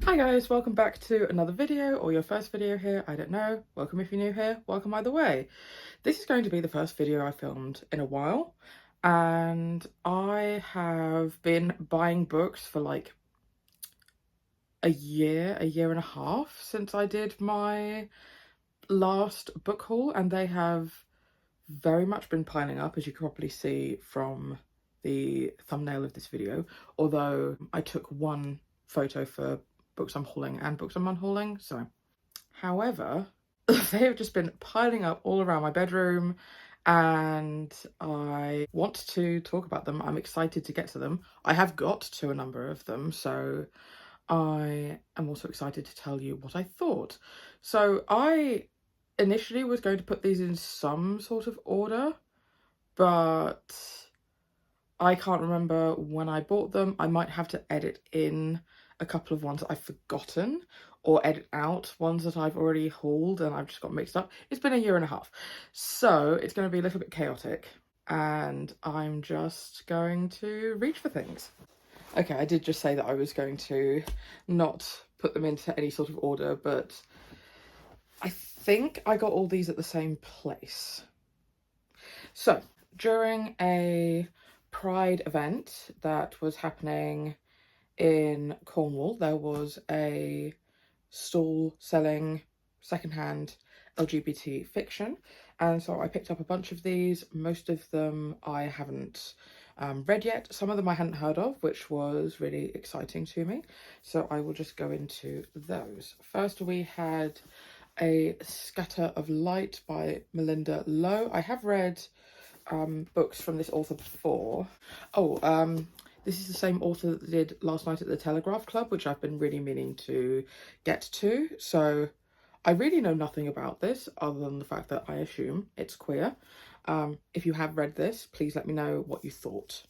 Hi guys, welcome back to another video, or your first video here, I don't know. Welcome if you're new here, welcome either way. This is going to be the first video I filmed in a while, and I have been buying books for like a year and a half since I did my last book haul, and they have very much been piling up, as you can probably see from the thumbnail of this video, although I took one photo for books I'm hauling and books I'm unhauling, so. However, they have just been piling up all around my bedroom and I want to talk about them. I'm excited to get to them. I have got to a number of them, so I am also excited to tell you what I thought. So I initially was going to put these in some sort of order, but I can't remember when I bought them. I might have to edit in a couple of ones that I've forgotten or edit out ones that I've already hauled and I've just got mixed up. It's been a year and a half, so it's going to be a little bit chaotic and I'm just going to reach for things. Okay, I did just say that I was going to not put them into any sort of order, but I think I got all these at the same place. So, during a Pride event that was happening in Cornwall, there was a stall selling secondhand LGBT fiction, and so I picked up a bunch of these. Most of them I haven't read yet. Some of them I hadn't heard of, which was really exciting to me, so I will just go into those. First we had A Scatter of Light by Melinda Lowe. I have read books from this author before. This is the same author that did Last Night at the Telegraph Club, which I've been really meaning to get to. So I really know nothing about this other than the fact that I assume it's queer. If you have read this, please let me know what you thought.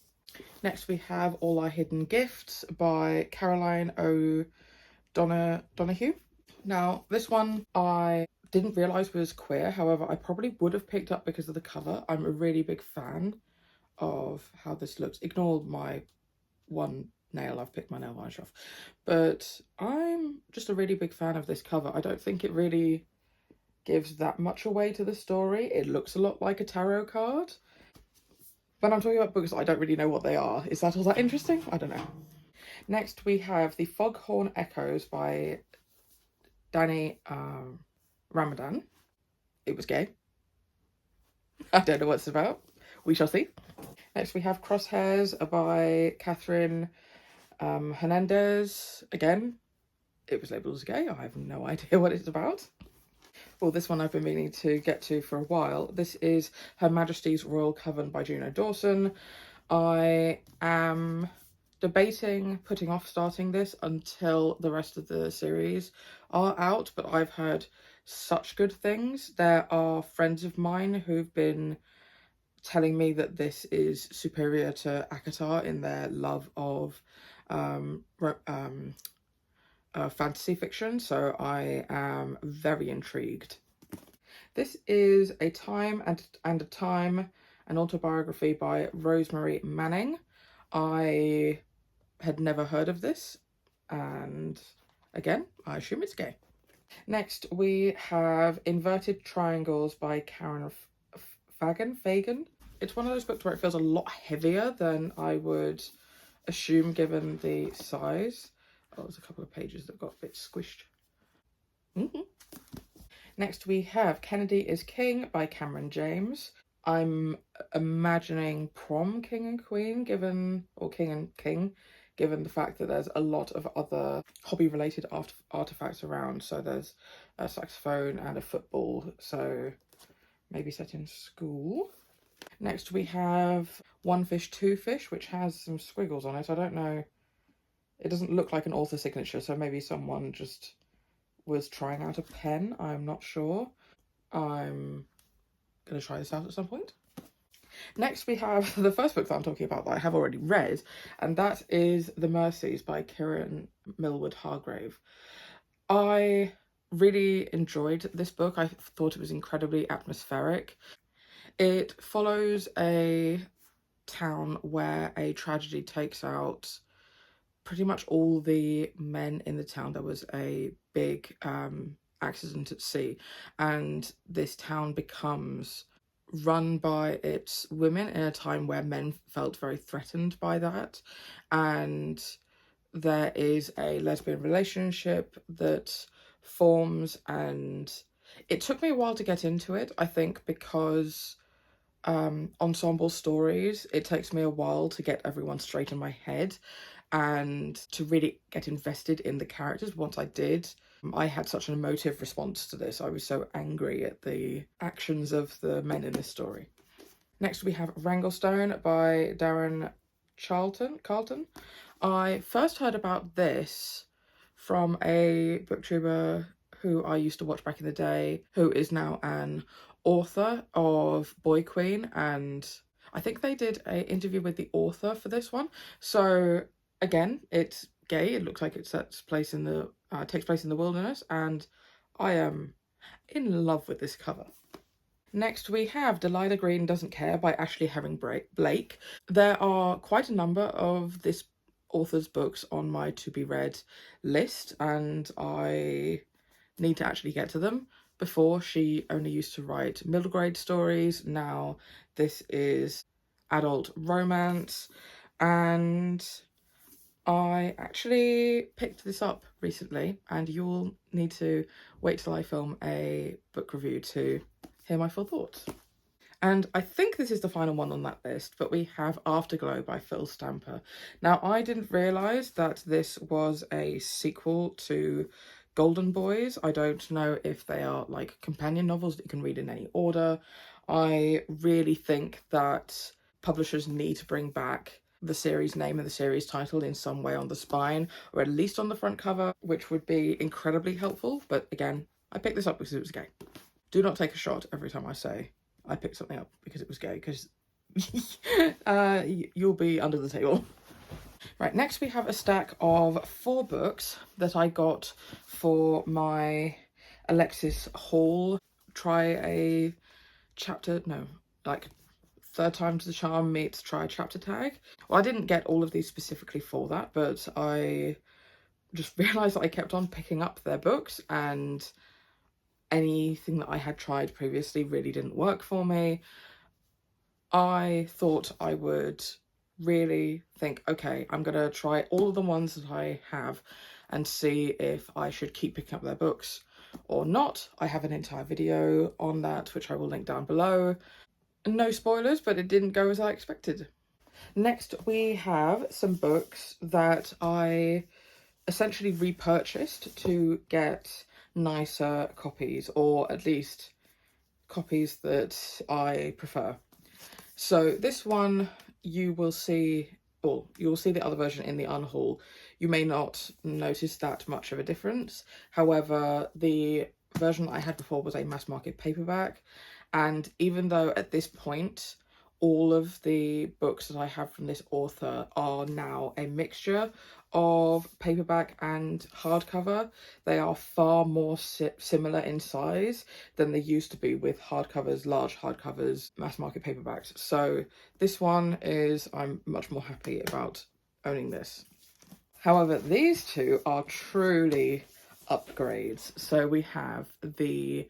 Next we have All Our Hidden Gifts by Caroline O'Donoghue. Now, this one I didn't realise was queer, however, I probably would have picked up because of the cover. I'm a really big fan of how this looks. Ignore my one nail, I've picked my nail varnish off. But I'm just a really big fan of this cover. I don't think it really gives that much away to the story. It looks a lot like a tarot card. When I'm talking about books, I don't really know what they are. Is that all that interesting? I don't know. Next, we have The Foghorn Echoes by Danny Ramadan. It was gay. I don't know what it's about. We shall see. Next we have Crosshairs by Catherine Hernandez. Again, it was labelled as gay. I have no idea what it's about. Well, this one I've been meaning to get to for a while. This is Her Majesty's Royal Coven by Juno Dawson. I am debating putting off starting this until the rest of the series are out, but I've heard such good things. There are friends of mine who've been telling me that this is superior to ACOTAR in their love of fantasy fiction, so I am very intrigued. This is A Time and a Time, an autobiography by Rosemary Manning. I had never heard of this, and again, I assume it's gay. Next, we have Inverted Triangles by Karen Fagan. It's one of those books where it feels a lot heavier than I would assume given the size. Oh, there's a couple of pages that got a bit squished. Next, we have Kennedy is King by Cameron James. I'm imagining prom king and queen, king and king, given the fact that there's a lot of other hobby-related artifacts around. So there's a saxophone and a football, so maybe set in school. Next we have One Fish, Two Fish, which has some squiggles on it. I don't know. It doesn't look like an author signature, so maybe someone just was trying out a pen. I'm not sure. I'm going to try this out at some point. Next we have the first book that I'm talking about that I have already read, and that is The Mercies by Kieran Millward Hargrave. I really enjoyed this book. I thought it was incredibly atmospheric. It follows a town where a tragedy takes out pretty much all the men in the town. There was a big accident at sea, and this town becomes run by its women in a time where men felt very threatened by that. And there is a lesbian relationship that forms, and it took me a while to get into it, I think, because ensemble stories, it takes me a while to get everyone straight in my head and to really get invested in the characters. Once I did, I had such an emotive response to this. I was so angry at the actions of the men in this story. Next we have Wranglestone by Darren Carlton. I first heard about this from a booktuber who I used to watch back in the day, who is now an author of Boy Queen, and I think they did an interview with the author for this one. So again, it's gay. It looks like it takes place in the wilderness, and I am in love with this cover. Next we have Delilah Green Doesn't Care by Ashley Herring Blake. There are quite a number of this author's books on my to be read list, and I need to actually get to them. Before, she only used to write middle grade stories. Now this is adult romance, and I actually picked this up recently, and you'll need to wait till I film a book review to hear my full thoughts. And I think this is the final one on that list, but we have Afterglow by Phil Stamper. Now, I didn't realise that this was a sequel to Golden Boys. I don't know if they are like companion novels that you can read in any order. I really think that publishers need to bring back the series name and the series title in some way on the spine, or at least on the front cover, which would be incredibly helpful. But again, I picked this up because it was gay. Do not take a shot every time I say I picked something up because it was gay, because you'll be under the table. Right, next we have a stack of 4 books that I got for my Alexis haul. Try a chapter, no, like third time's the charm meets try a chapter tag. Well, I didn't get all of these specifically for that, but I just realised that I kept on picking up their books, and anything that I had tried previously really didn't work for me. I thought I would really think, okay, I'm gonna try all of the ones that I have and see if I should keep picking up their books or not. I have an entire video on that, which I will link down below. No spoilers, but it didn't go as I expected. Next, we have some books that I essentially repurchased to get nicer copies, or at least copies that I prefer. So this one, you will see, or you'll see the other version in the unhaul. You may not notice that much of a difference. However, the version I had before was a mass market paperback, and even though at this point all of the books that I have from this author are now a mixture of paperback and hardcover, they are far more similar in size than they used to be with hardcovers, large hardcovers, mass market paperbacks. So this one is, I'm much more happy about owning this. However, these two are truly upgrades. So we have the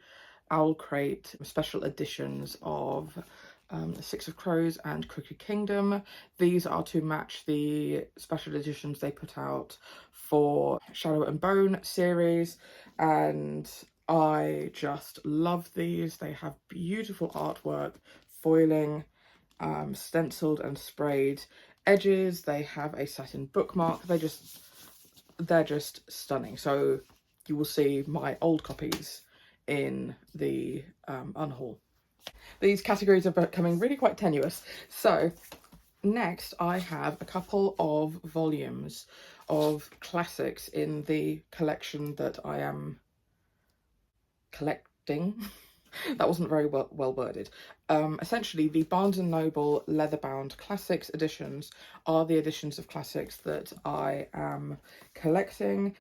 Owl Crate special editions of Six of Crows and Crooked Kingdom. These are to match the special editions they put out for Shadow and Bone series, and I just love these. They have beautiful artwork, foiling, stenciled and sprayed edges. They have a satin bookmark. They're just stunning. So you will see my old copies in the unhaul. These categories are becoming really quite tenuous. So next I have a couple of volumes of classics in the collection that I am collecting. That wasn't very well worded. Essentially, the Barnes & Noble leather-bound classics editions are the editions of classics that I am collecting.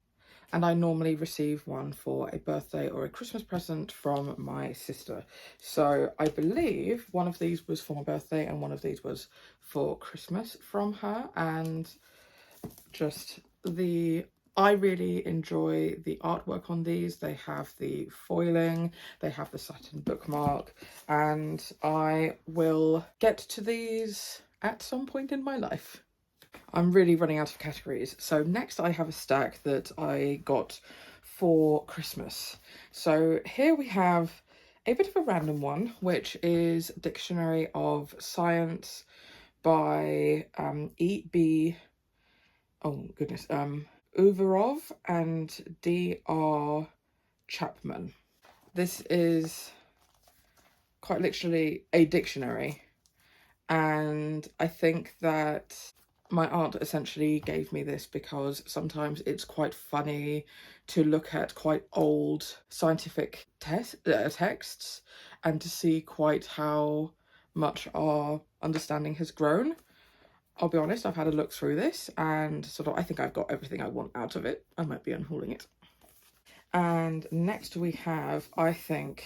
And I normally receive one for a birthday or a Christmas present from my sister. So I believe one of these was for my birthday and one of these was for Christmas from her. And just I really enjoy the artwork on these. They have the foiling, they have the satin bookmark, and I will get to these at some point in my life. I'm really running out of categories. So next I have a stack that I got for Christmas. So here we have a bit of a random one, which is Dictionary of Science by E.B. Oh goodness, Uvarov and D.R. Chapman. This is quite literally a dictionary, and I think that my aunt essentially gave me this because sometimes it's quite funny to look at quite old scientific texts and to see quite how much our understanding has grown. I'll be honest, I've had a look through this and sort of I think I've got everything I want out of it. I might be unhauling it. And next we have, I think,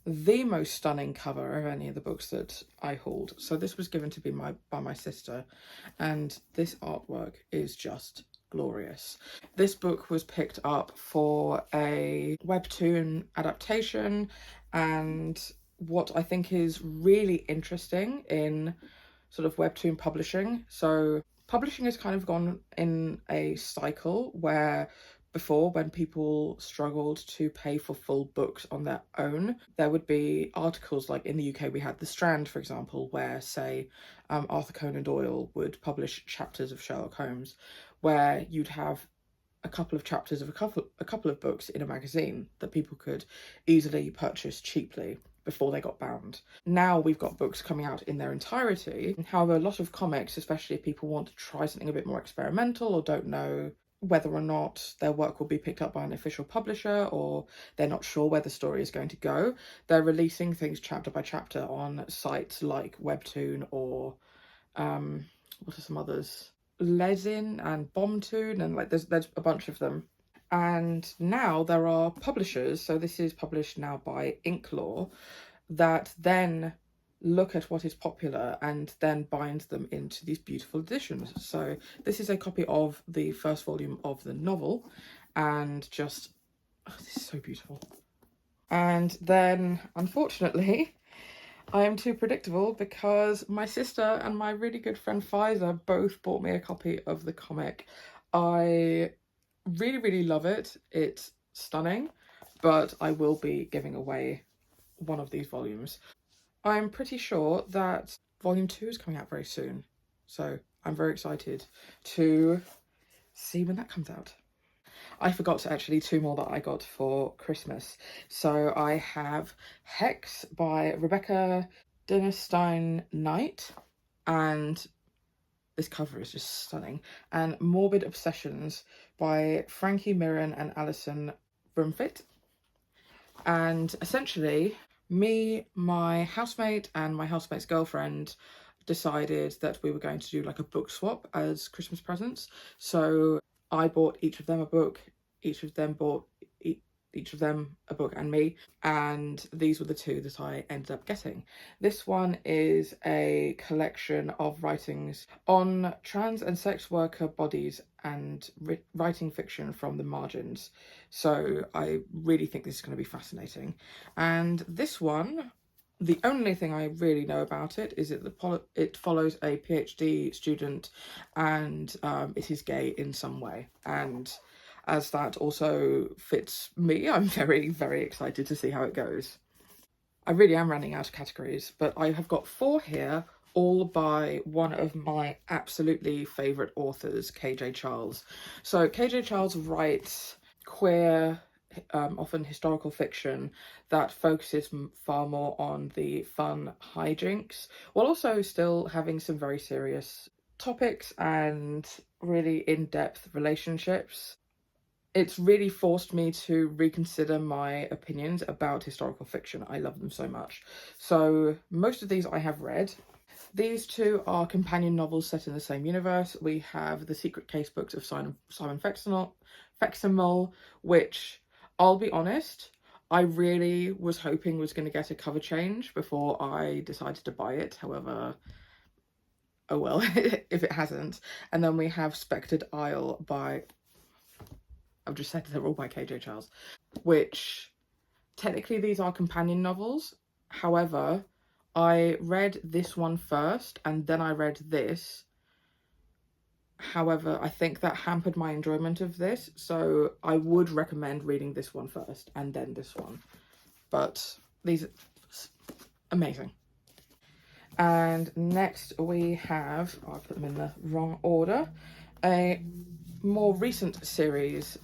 the most stunning cover of any of the books that I hauled. So this was given to me by my sister, and this artwork is just glorious. This book was picked up for a webtoon adaptation, and what I think is really interesting in sort of webtoon publishing. So publishing has kind of gone in a cycle where before, when people struggled to pay for full books on their own, there would be articles like in the UK we had The Strand, for example, where say Arthur Conan Doyle would publish chapters of Sherlock Holmes, where you'd have a couple of chapters of a couple of books in a magazine that people could easily purchase cheaply before they got bound. Now we've got books coming out in their entirety. However, a lot of comics, especially if people want to try something a bit more experimental or don't know whether or not their work will be picked up by an official publisher, or they're not sure where the story is going to go, they're releasing things chapter by chapter on sites like Webtoon or what are some others? Lesin and Bombtoon, and like there's a bunch of them. And now there are publishers, so this is published now by Inklaw, that then look at what is popular and then bind them into these beautiful editions. So this is a copy of the first volume of the novel, and just, oh, this is so beautiful. And then, unfortunately, I am too predictable because my sister and my really good friend Pfizer both bought me a copy of the comic. I really, really love it. It's stunning, but I will be giving away one of these volumes. I'm pretty sure that volume 2 is coming out very soon, so I'm very excited to see when that comes out. I forgot actually 2 more that I got for Christmas. So I have Hex by Rebecca Dinnerstein Knight, and this cover is just stunning, and Morbid Obsessions by Frankie Mirren and Alison Brumfitt. And essentially, me, my housemate, and my housemate's girlfriend decided that we were going to do like a book swap as Christmas presents. So I bought each of them a book, each of them bought each of them a book and me, and these were the 2 that I ended up getting. This one is a collection of writings on trans and sex worker bodies and writing fiction from the margins. So I really think this is going to be fascinating. And this one, the only thing I really know about it is that it follows a PhD student, and it is gay in some way. And as that also fits me, I'm very, very excited to see how it goes. I really am running out of categories, but I have got 4 here, all by one of my absolutely favourite authors, KJ Charles. So KJ Charles writes queer, often historical fiction that focuses far more on the fun hijinks, while also still having some very serious topics and really in-depth relationships. It's really forced me to reconsider my opinions about historical fiction. I love them so much. So most of these I have read. These 2 are companion novels set in the same universe. We have The Secret Casebooks of Simon Feximel, which, I'll be honest, I really was hoping was going to get a cover change before I decided to buy it. However, oh well, if it hasn't. And then we have Spectred Isle by, I've just said they're all by KJ Charles, which technically these are companion novels. However, I read this one first and then I read this. However, I think that hampered my enjoyment of this, so I would recommend reading this one first and then this one. But these are amazing. And next we have, oh, I put them in the wrong order, a more recent series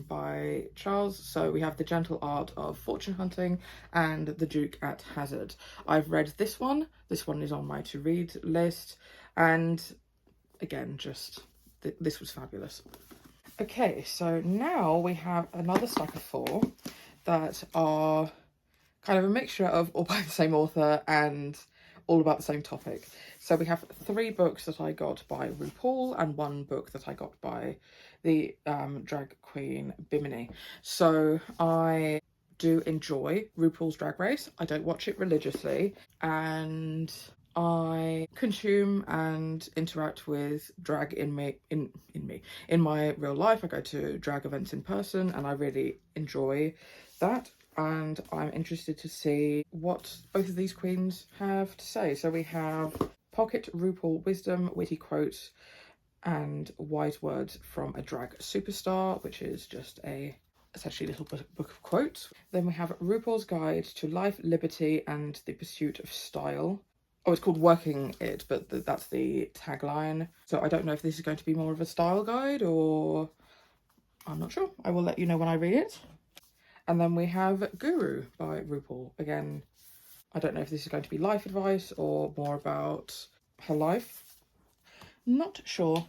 by Charles. So we have The Gentle Art of Fortune Hunting and The Duke at Hazard. I've read this one. This one is on my to read list. And again, just this was fabulous. Okay, so now we have another stack of 4 that are kind of a mixture of all by the same author and all about the same topic. So we have 3 books that I got by RuPaul and 1 book that I got by the drag queen Bimini. So I do enjoy RuPaul's Drag Race. I don't watch it religiously, and I consume and interact with drag in my real life. I go to drag events in person and I really enjoy that, and I'm interested to see what both of these queens have to say. So we have Pocket RuPaul Wisdom, Witty Quotes and Wise Words from a Drag Superstar, which is just a essentially little book of quotes. Then we have RuPaul's Guide to Life, Liberty and the Pursuit of Style. Oh, it's called Working It, but that's the tagline. So I don't know if this is going to be more of a style guide, or I'm not sure. I will let you know when I read it. And then we have Guru by RuPaul. Again, I don't know if this is going to be life advice or more about her life. Not sure.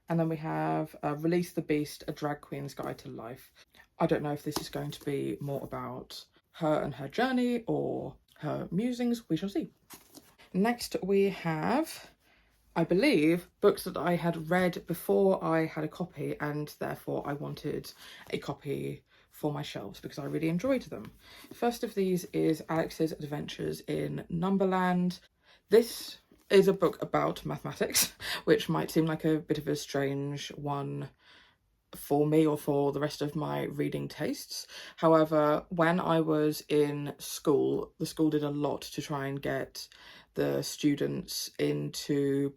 And then we have Release the Beast, a drag queen's guide to life. I don't know if this is going to be more about her and her journey or her musings. We shall see. Next we have, I believe, books that I had read before I had a copy, and therefore I wanted a copy for my shelves because I really enjoyed them. First of these is Alex's Adventures in Numberland. This is a book about mathematics, which might seem like a bit of a strange one for me or for the rest of my reading tastes. However, when I was in school, the school did a lot to try and get the students into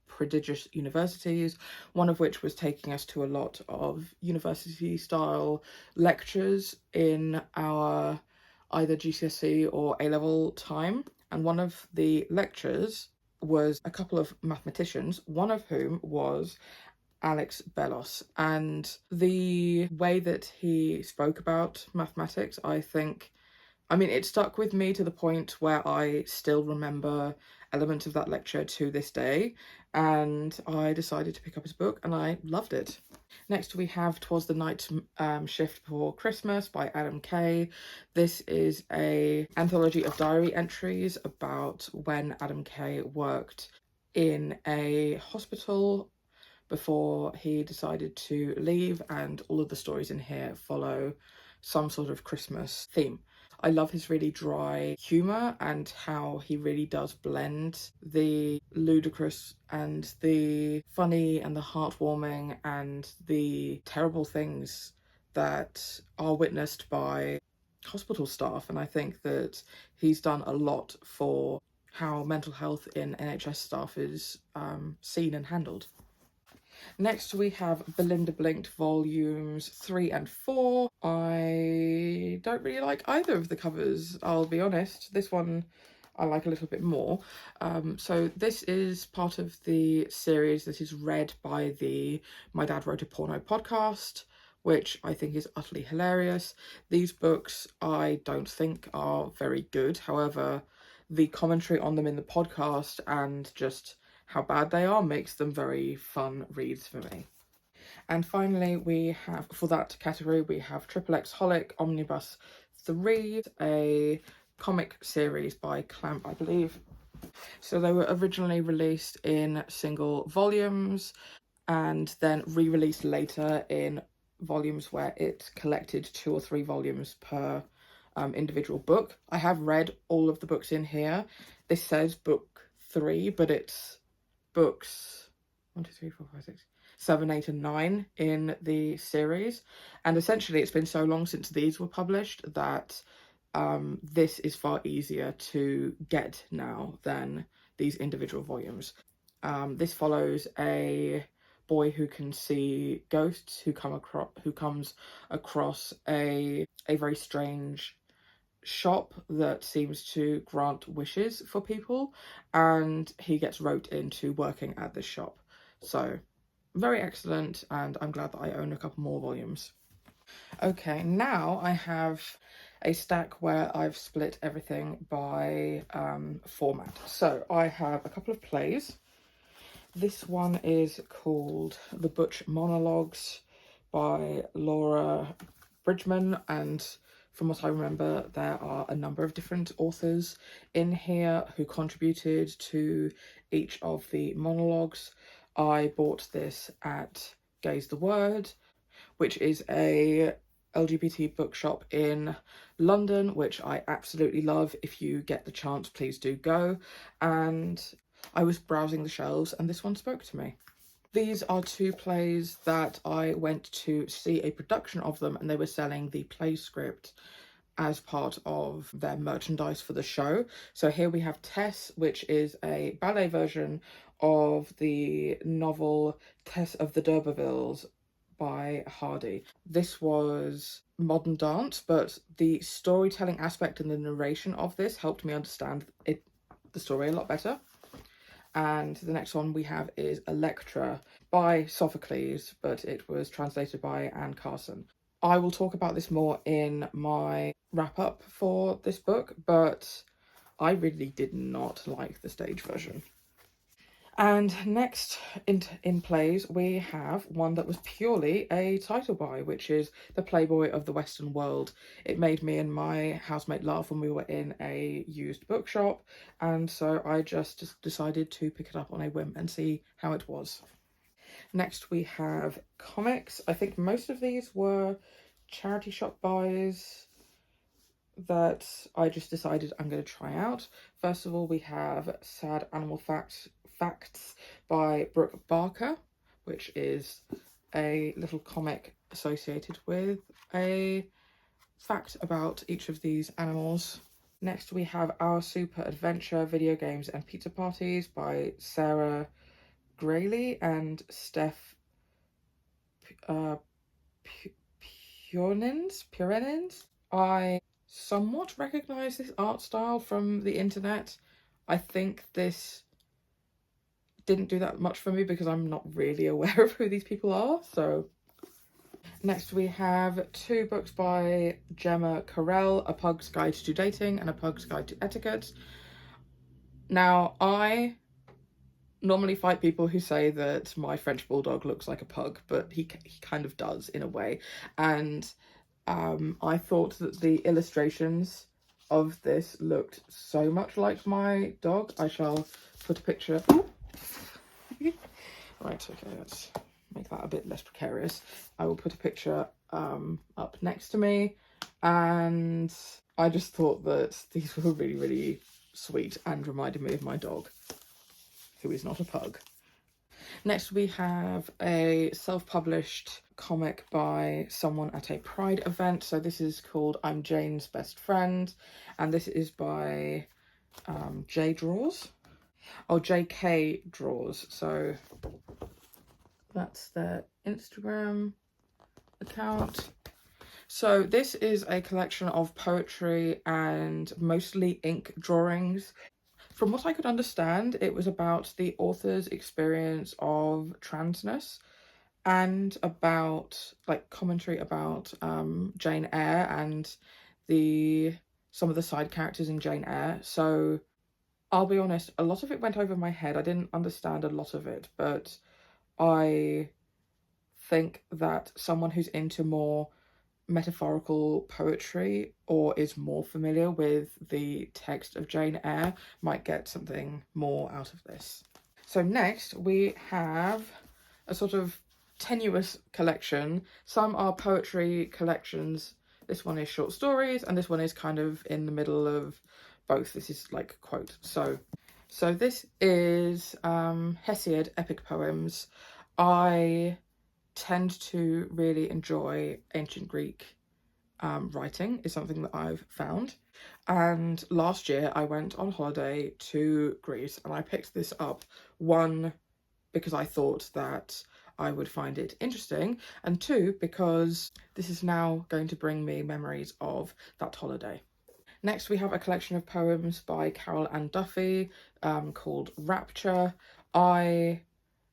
prodigious universities, one of which was taking us to a lot of university style lectures in our either GCSE or A-level time. And one of the lectures was a couple of mathematicians, one of whom was Alex Bellos, and the way that he spoke about mathematics, I mean, it stuck with me to the point where I still remember elements of that lecture to this day, and I decided to pick up his book and I loved it. Next we have 'Twas the Night Shift Before Christmas by Adam Kay. This is an anthology of diary entries about when Adam Kay worked in a hospital before he decided to leave, and all of the stories in here follow some sort of Christmas theme. I love his really dry humour and how he really does blend the ludicrous and the funny and the heartwarming and the terrible things that are witnessed by hospital staff. And I think that he's done a lot for how mental health in NHS staff is seen and handled. Next we have Belinda Blinked volumes 3 and 4. I don't really like either of the covers, I'll be honest. This one I like a little bit more. So this is part of the series that is read by the My Dad Wrote a Porno podcast, which I think is utterly hilarious. These books I don't think are very good. However, the commentary on them in the podcast and just how bad they are makes them very fun reads for me. And finally we have, for that category, we have XXX Holic Omnibus 3, a comic series by Clamp, I believe. So they were originally released in single volumes and then re-released later in volumes where it collected 2 or 3 volumes per individual book. I have read all of the books in here. This says book 3, but it's books, 1, 2, 3, 4, 5, 6, 7, 8 and 9 in the series, and essentially it's been so long since these were published that this is far easier to get now than these individual volumes. This follows a boy who can see ghosts, who comes across a very strange shop that seems to grant wishes for people, and he gets roped into working at this shop. So very excellent, and I'm glad that I own a couple more volumes. Okay, now I have a stack where I've split everything by format. So I have a couple of plays. This one is called The Butch Monologues by Laura Bridgman, and from what I remember, there are a number of different authors in here who contributed to each of the monologues. I bought this at Gaze the Word, which is a LGBT bookshop in London, which I absolutely love. If you get the chance, please do go. And I was browsing the shelves and this one spoke to me. These are two plays that I went to see a production of them, and they were selling the play script as part of their merchandise for the show. So here we have Tess, which is a ballet version of the novel Tess of the D'Urbervilles by Hardy. This was modern dance, but the storytelling aspect and the narration of this helped me understand the story a lot better. And the next one we have is Electra by Sophocles, but it was translated by Anne Carson. I will talk about this more in my wrap-up for this book, but I really did not like the stage version. And next in plays, we have one that was purely a title buy, which is The Playboy of the Western World. It made me and my housemate laugh when we were in a used bookshop, and so I just decided to pick it up on a whim and see how it was. Next we have comics. I think most of these were charity shop buys that I just decided I'm going to try out. First of all, we have Sad Animal Facts by Brooke Barker, which is a little comic associated with a fact about each of these animals. Next we have Our Super Adventure Video Games and Pizza Parties by Sarah Grayley and Steph Purenins. I somewhat recognise this art style from the internet. I think this didn't do that much for me because I'm not really aware of who these people are. So next we have two books by Gemma Carell, A Pug's Guide to Dating and A Pug's Guide to Etiquette. Now, I normally fight people who say that my French bulldog looks like a pug, but he kind of does in a way. And I thought that the illustrations of this looked so much like my dog. I shall put a picture. Right, okay, let's make that a bit less precarious. I will put a picture up next to me, and I just thought that these were really, really sweet and reminded me of my dog, who is not a pug. Next we have a self-published comic by someone at a Pride event. So this is called I'm Jane's Best Friend, and this is by J Draws. Oh, JK Draws. So that's their Instagram account. So this is a collection of poetry and mostly ink drawings. From what I could understand, it was about the author's experience of transness and about like commentary about Jane Eyre and some of the side characters in Jane Eyre. So I'll be honest, a lot of it went over my head. I didn't understand a lot of it, but I think that someone who's into more metaphorical poetry or is more familiar with the text of Jane Eyre might get something more out of this. So next we have a sort of tenuous collection. Some are poetry collections. This one is short stories, and this one is kind of in the middle of both. This is like a quote. So So this is Hesiod epic poems. I tend to really enjoy ancient Greek writing, is something that I've found. And last year I went on holiday to Greece and I picked this up, one, because I thought that I would find it interesting, and two, because this is now going to bring me memories of that holiday. Next, we have a collection of poems by Carol Ann Duffy called Rapture. I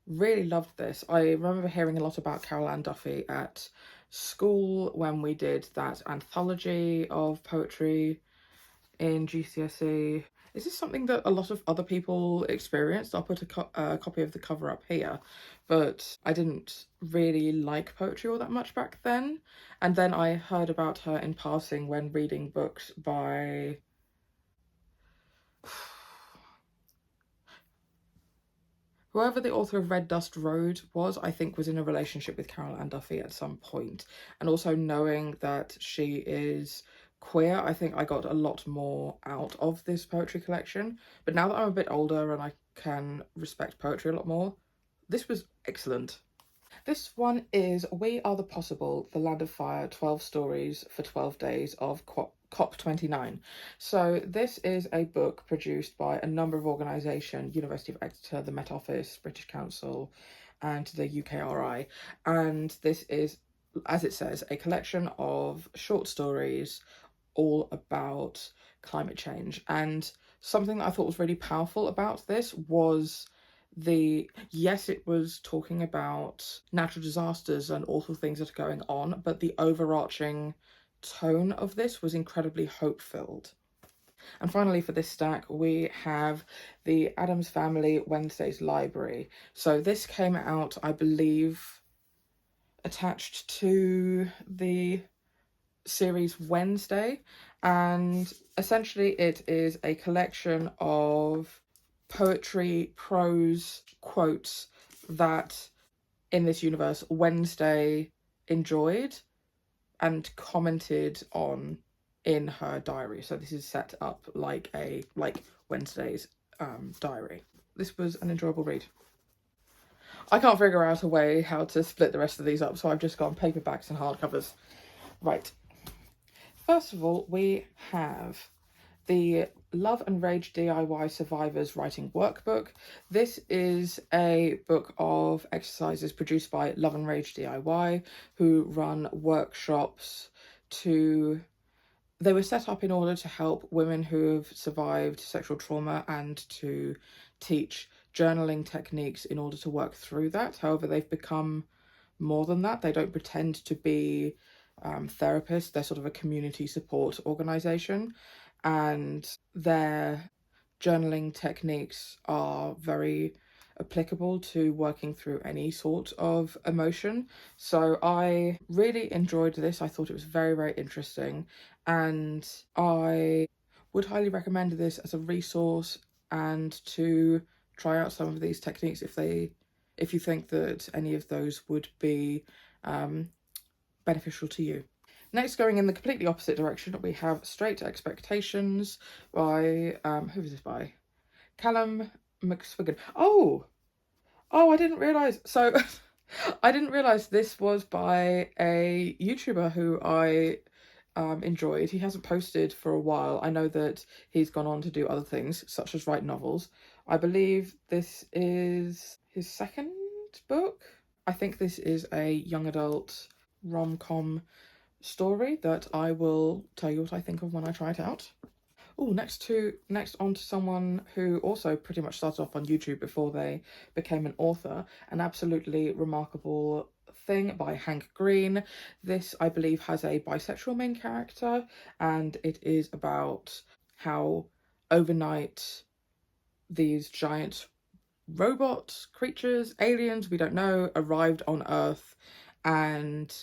really loved this. I remember hearing a lot about Carol Ann Duffy at school when we did that anthology of poetry in GCSE. Is this something that a lot of other people experienced? I'll put a copy of the cover up here, but I didn't really like poetry all that much back then. And then I heard about her in passing when reading books by whoever the author of Red Dust Road was. I think was in a relationship with Carol Ann Duffy at some point. And also knowing that she is queer, I think I got a lot more out of this poetry collection. But now that I'm a bit older and I can respect poetry a lot more, this was excellent. This one is We Are the Possible, The Land of Fire, 12 Stories for 12 Days of COP29. So this is a book produced by a number of organisations, University of Exeter, the Met Office, British Council and the UKRI. And this is, as it says, a collection of short stories all about climate change. And something that I thought was really powerful about this was yes, it was talking about natural disasters and awful things that are going on, but the overarching tone of this was incredibly hope-filled. And finally, for this stack, we have the Addams Family Wednesdays Library. So this came out, I believe, attached to the series Wednesday, and essentially it is a collection of poetry, prose, quotes that in this universe Wednesday enjoyed and commented on in her diary. So this is set up like Wednesday's diary. This was an enjoyable read. I can't figure out a way how to split the rest of these up, so I've just gone paperbacks and hardcovers. Right. First of all, we have the Love and Rage DIY Survivors Writing Workbook. This is a book of exercises produced by Love and Rage DIY, who run workshops they were set up in order to help women who have survived sexual trauma and to teach journaling techniques in order to work through that. However, they've become more than that. They don't pretend to be therapists. They're sort of a community support organisation, and their journaling techniques are very applicable to working through any sort of emotion. So I really enjoyed this. I thought it was very, very interesting, and I would highly recommend this as a resource and to try out some of these techniques if you think that any of those would be beneficial to you. Next, going in the completely opposite direction, we have Straight Expectations by, who is this by? Callum McSwiggan. Oh, I didn't realise. So, I didn't realise this was by a YouTuber who I enjoyed. He hasn't posted for a while. I know that he's gone on to do other things, such as write novels. I believe this is his second book. I think this is a young adult rom-com story that I will tell you what I think of when I try it out. Oh, next on to someone who also pretty much started off on YouTube before they became an author, an absolutely remarkable thing by Hank Green. This, I believe, has a bisexual main character, and it is about how overnight these giant robot creatures, aliens, we don't know, arrived on Earth, and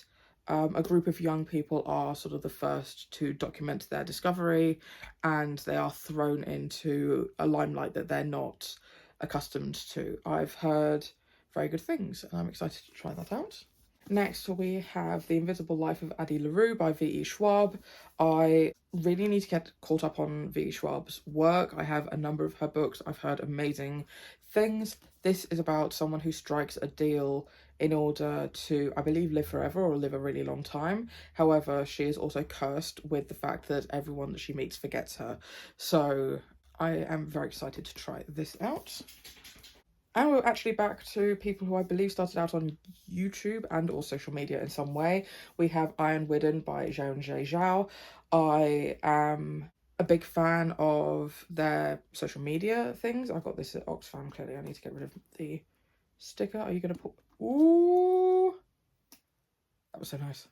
a group of young people are sort of the first to document their discovery, and they are thrown into a limelight that they're not accustomed to. I've heard very good things, and I'm excited to try that out. Next, we have The Invisible Life of Addie LaRue by V.E. Schwab. I really need to get caught up on V.E. Schwab's work. I have a number of her books. I've heard amazing things. This is about someone who strikes a deal in order to, I believe, live forever or live a really long time. However, she is also cursed with the fact that everyone that she meets forgets her. So I am very excited to try this out. And we're actually back to people who I believe started out on YouTube and or social media in some way. We have Iron Widden by Zhao Zhao. I am a big fan of their social media things. I got this at Oxfam, clearly. I need to get rid of the sticker. Are you going to put... Ooh! That was so nice.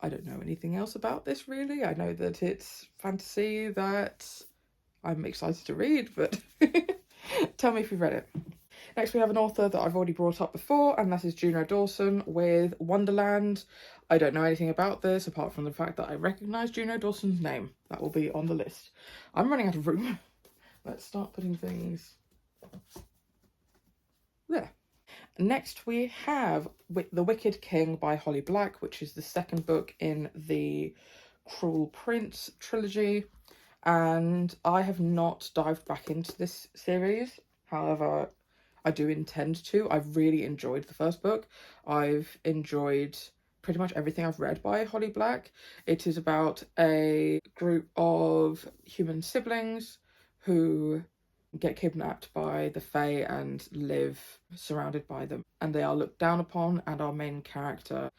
I don't know anything else about this, really. I know that it's fantasy that I'm excited to read, but tell me if you've read it. Next, we have an author that I've already brought up before, and that is Juno Dawson with Wonderland. I don't know anything about this, apart from the fact that I recognise Juno Dawson's name. That will be on the list. I'm running out of room. Let's start putting things there. Next, we have The Wicked King by Holly Black, which is the second book in the Cruel Prince trilogy. And I have not dived back into this series. However, I do intend to. I've really enjoyed the first book. I've enjoyed pretty much everything I've read by Holly Black. It is about a group of human siblings who get kidnapped by the Fae and live surrounded by them, and they are looked down upon. And the main character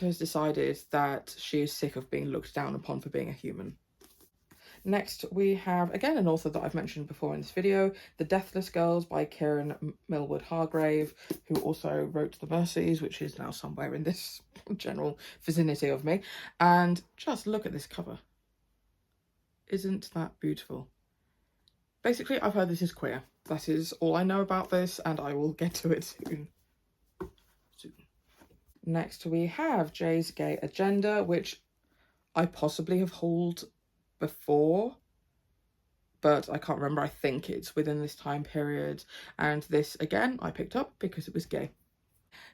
has decided that she is sick of being looked down upon for being a human. Next, we have, again, an author that I've mentioned before in this video, The Deathless Girls by Kieran Millwood Hargrave, who also wrote The Mercies, which is now somewhere in this general vicinity of me. And just look at this cover. Isn't that beautiful? Basically, I've heard this is queer. That is all I know about this, and I will get to it soon. Next, we have Jay's Gay Agenda, which I possibly have hauled before, but I can't remember. I think it's within this time period, and this again I picked up because it was gay.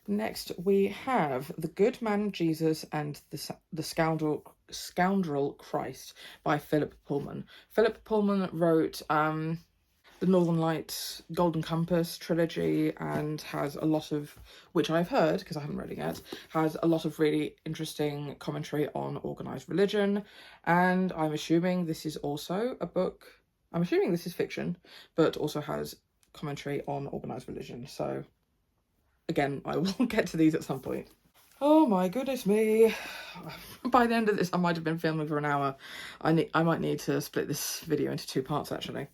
Next, we have The Good Man Jesus and the Scoundrel Christ by Philip Pullman. Philip Pullman wrote the Northern Lights Golden Compass trilogy, and has a lot of, which I've heard because I haven't read it yet, has a lot of really interesting commentary on organised religion. And I'm assuming this is also a book, I'm assuming this is fiction, but also has commentary on organised religion. So again, I will get to these at some point. Oh my goodness me. By the end of this, I might have been filming for an hour. I might need to split this video into 2 parts, actually.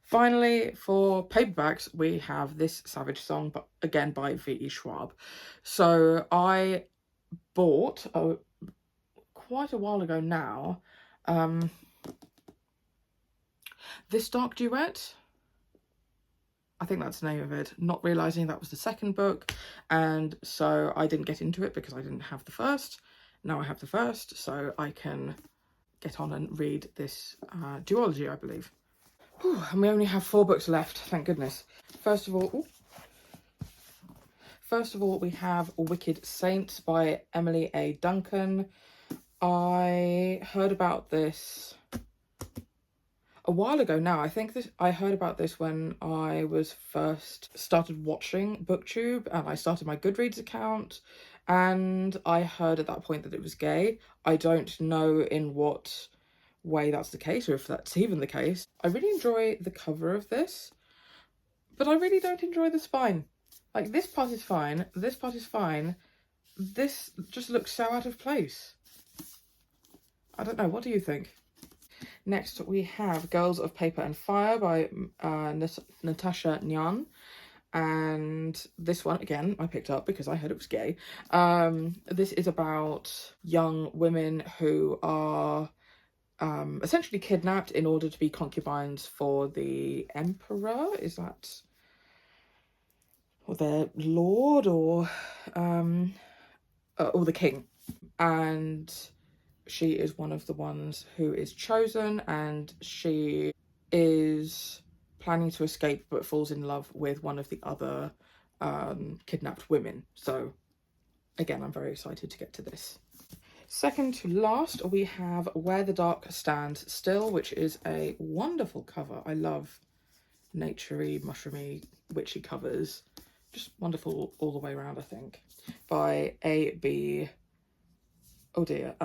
Finally, for paperbacks, we have This Savage Song, but again by V.E. Schwab. So I bought, quite a while ago now, This Dark Duet. I think that's the name of it. Not realising that was the second book, and so I didn't get into it because I didn't have the first. Now I have the first, so I can get on and read this duology, I believe. Whew, and we only have 4 books left, thank goodness. First of all, we have Wicked Saints by Emily A. Duncan. I heard about this a while ago now. I think I heard about this when I was first started watching BookTube, and I started my Goodreads account, and I heard at that point that it was gay. I don't know in what way that's the case, or if that's even the case. I really enjoy the cover of this, but I really don't enjoy the spine. Like, this part is fine, this part is fine, this just looks so out of place. I don't know, what do you think? Next, we have Girls of Paper and Fire by Natasha Nyan. And this one, again, I picked up because I heard it was gay. This is about young women who are essentially kidnapped in order to be concubines for the emperor. Is that... or their lord, or the king. And she is one of the ones who is chosen, and she is planning to escape but falls in love with one of the other kidnapped women. So again, I'm very excited to get to this. Second to last, we have Where the Dark Stands Still, which is a wonderful cover. I love naturey, mushroomy, witchy covers. Just wonderful all the way around, I think. By A.B. Oh dear,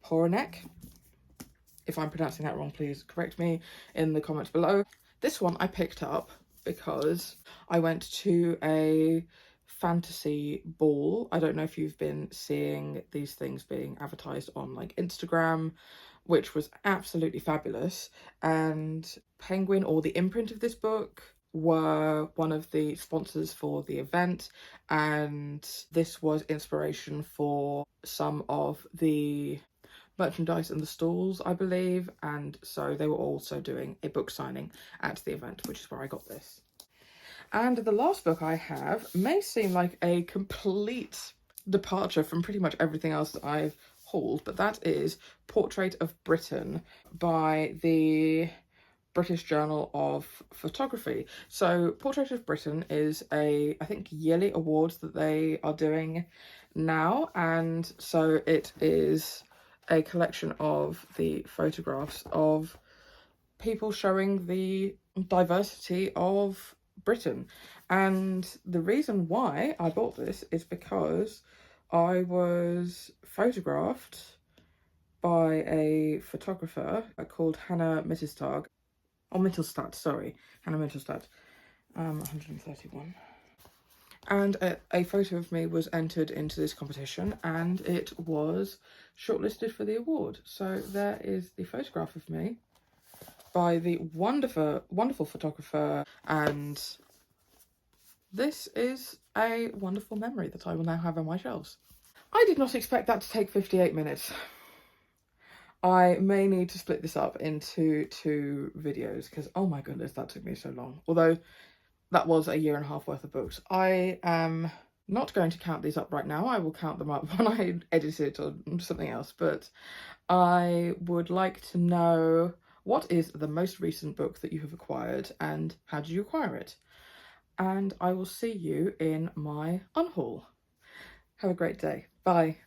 Poranek. If I'm pronouncing that wrong, please correct me in the comments below. This one I picked up because I went to a fantasy ball. I don't know if you've been seeing these things being advertised on like Instagram, which was absolutely fabulous. And Penguin, or the imprint of this book, were one of the sponsors for the event, and this was inspiration for some of the merchandise in the stalls, I believe, and so they were also doing a book signing at the event, which is where I got this. And the last book I have may seem like a complete departure from pretty much everything else that I've hauled, but that is Portrait of Britain by the British Journal of Photography. So Portrait of Britain is a, I think, yearly awards that they are doing now, and so it is a collection of the photographs of people showing the diversity of Britain. And the reason why I bought this is because I was photographed by a photographer called Hannah Mittelstag, or Mittelstadt, sorry, Hannah Mittelstadt, 131. And a photo of me was entered into this competition, and it was shortlisted for the award. So there is the photograph of me by the wonderful photographer, and this is a wonderful memory that I will now have on my shelves. I did not expect that to take 58 minutes. I may need to split this up into 2 videos because, oh my goodness, that took me so long. Although that was a year and a half worth of books. I am not going to count these up right now. I will count them up when I edit it or something else. But I would like to know, what is the most recent book that you have acquired and how did you acquire it? And I will see you in my unhaul. Have a great day. Bye.